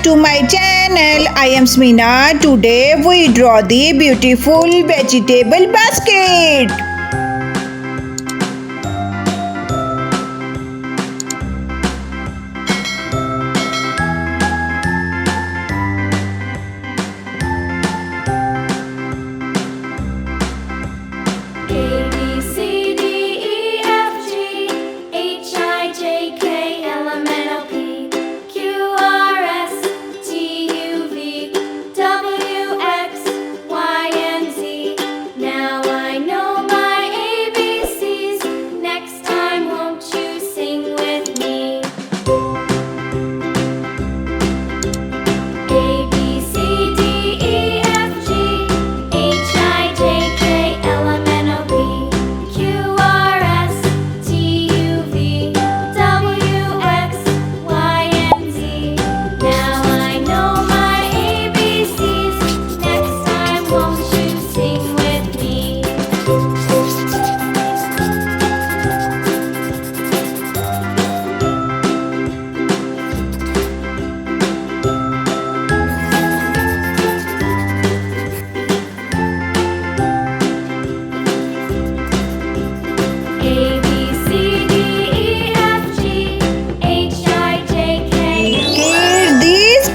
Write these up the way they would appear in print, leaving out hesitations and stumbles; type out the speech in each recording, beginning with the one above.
to my channel. I am Samina. Today we draw the beautiful vegetable basket.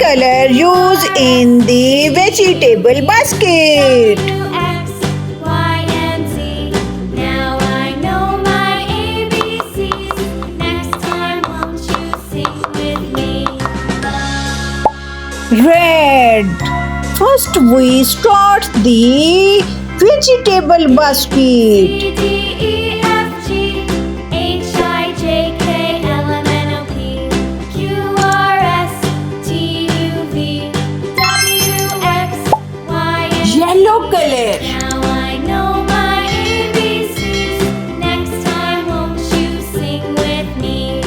Color used in the vegetable basket. Red. First we start the vegetable basket. Yellow color. Now I know my ABCs. Next time, won't you sing with me?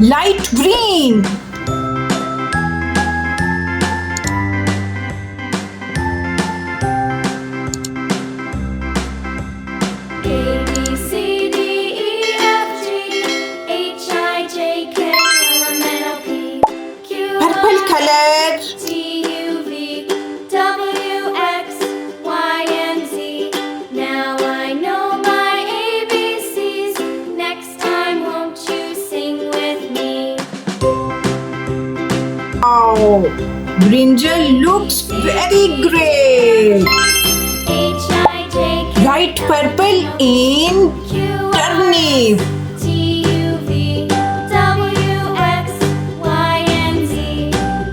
Light green. A, B, C, D, E, F, G, H, I, J, K, L, M, N, O, P, Q, Purple R, color. S, T, U, V, W, X, Y, and Z. Now I know my ABCs. Next time, won't you sing with me? Wow, brinjal looks very great. H, I, J, K, Bright purple in Q, R, turnip. T, U, V, W, X, Y, and Z.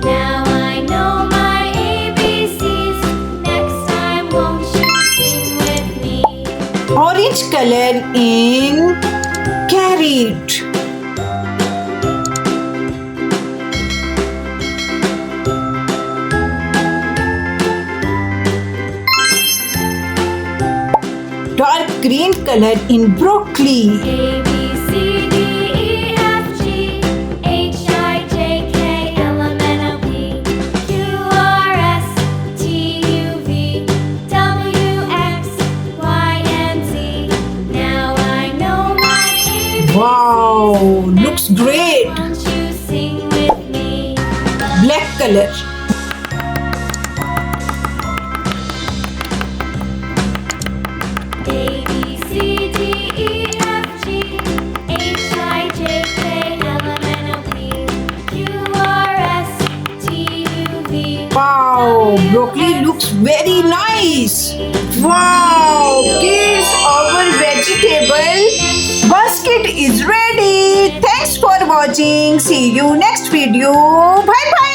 Now I know my ABCs. Next time, won't you sing with me? Orange color in carrot. Dark green color in broccoli. A, B, C, D, E, F, G, H, I, J, K, L, M, N, O, P, Q, R, S, T, U, V, W, X, Y, and Z. Now I know my ABCs. Wow, looks great. Won't you sing with me? Black color. A, B, C, D, E, F, G, H, I, J, K, L, M, N, O, P, Q, R, S, T, U, V. Wow, broccoli looks very nice. Wow, kids, our vegetable basket is ready. Thanks for watching. See you next video. Bye bye.